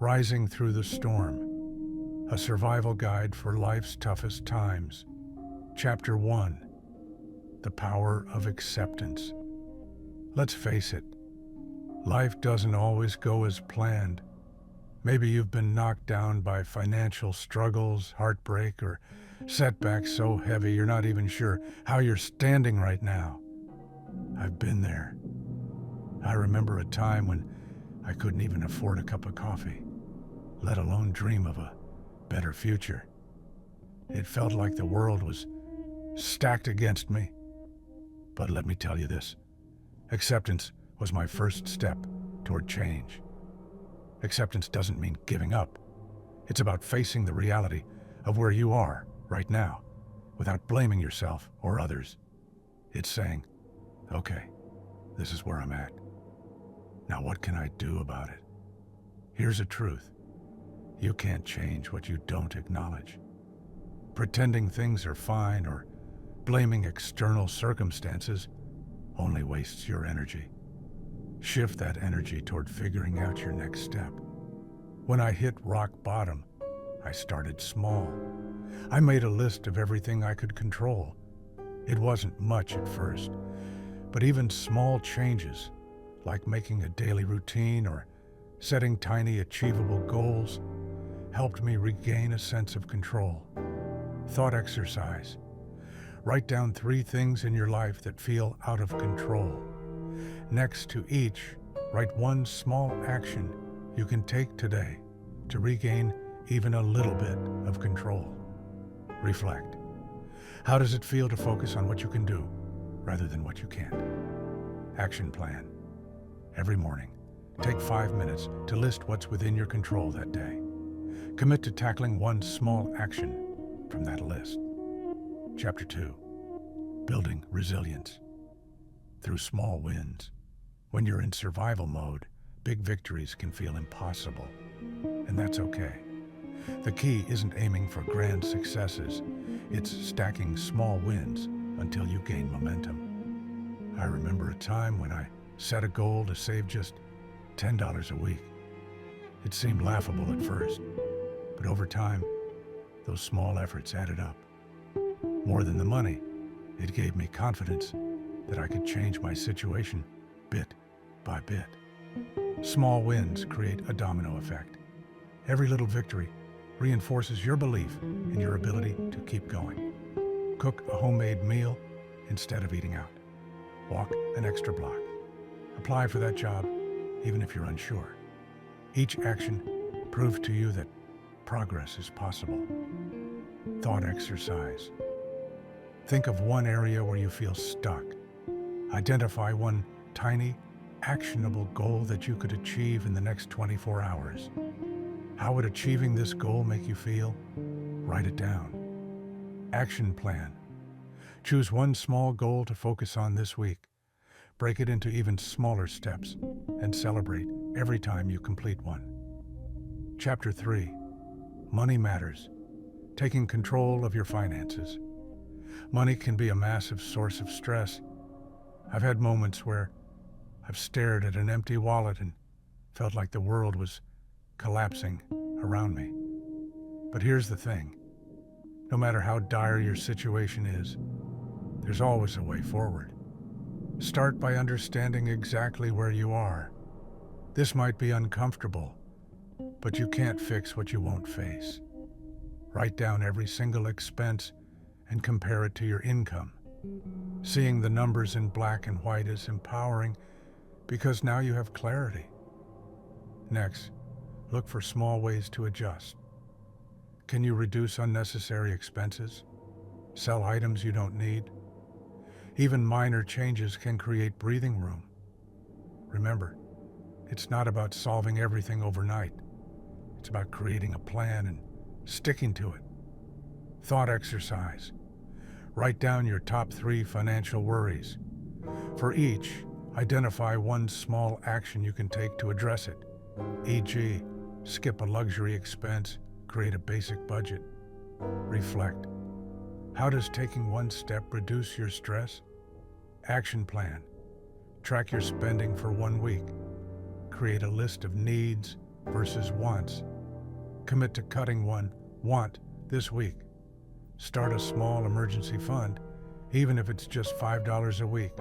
Rising Through the Storm, a survival guide for life's toughest times. Chapter 1, The Power of Acceptance. Let's face it, life doesn't always go as planned. Maybe you've been knocked down by financial struggles, heartbreak, or setbacks so heavy you're not even sure how you're standing right now. I've been there. I remember a time when I couldn't even afford a cup of coffee, let alone dream of a better future. It felt like the world was stacked against me. But let me tell you this, acceptance was my first step toward change. Acceptance doesn't mean giving up. It's about facing the reality of where you are right now without blaming yourself or others. It's saying, okay, this is where I'm at. Now what can I do about it? Here's a truth. You can't change what you don't acknowledge. Pretending things are fine or blaming external circumstances only wastes your energy. Shift that energy toward figuring out your next step. When I hit rock bottom, I started small. I made a list of everything I could control. It wasn't much at first, but even small changes, like making a daily routine or setting tiny achievable goals, helped me regain a sense of control. Thought exercise. Write down 3 things in your life that feel out of control. Next to each, write 1 small action you can take today to regain even a little bit of control. Reflect. How does it feel to focus on what you can do rather than what you can't? Action plan. Every morning, take 5 minutes to list what's within your control that day. Commit to tackling 1 small action from that list. Chapter 2, Building Resilience. Through small wins. When you're in survival mode, big victories can feel impossible, and that's okay. The key isn't aiming for grand successes, it's stacking small wins until you gain momentum. I remember a time when I set a goal to save just $10 a week. It seemed laughable at first, but over time, those small efforts added up. More than the money, it gave me confidence that I could change my situation bit by bit. Small wins create a domino effect. Every little victory reinforces your belief in your ability to keep going. Cook a homemade meal instead of eating out. Walk an extra block. Apply for that job, even if you're unsure. Each action proves to you that progress is possible. Thought exercise. Think of 1 area where you feel stuck. Identify 1 tiny, actionable goal that you could achieve in the next 24 hours. How would achieving this goal make you feel? Write it down. Action plan. Choose 1 small goal to focus on this week. Break it into even smaller steps and celebrate every time you complete one. Chapter 3, Money Matters. Taking control of your finances. Money can be a massive source of stress. I've had moments where I've stared at an empty wallet and felt like the world was collapsing around me. But here's the thing. No matter how dire your situation is, there's always a way forward. Start by understanding exactly where you are. This might be uncomfortable, but you can't fix what you won't face. Write down every single expense and compare it to your income. Seeing the numbers in black and white is empowering because now you have clarity. Next, look for small ways to adjust. Can you reduce unnecessary expenses? Sell items you don't need? Even minor changes can create breathing room. Remember, it's not about solving everything overnight. It's about creating a plan and sticking to it. Thought exercise. Write down your top 3 financial worries. For each, identify 1 small action you can take to address it. E.g., skip a luxury expense, create a basic budget. Reflect. How does taking 1 step reduce your stress? Action plan. Track your spending for 1 week. Create a list of needs, versus wants. Commit to cutting one want this week. Start a small emergency fund, even if it's just $5 a week.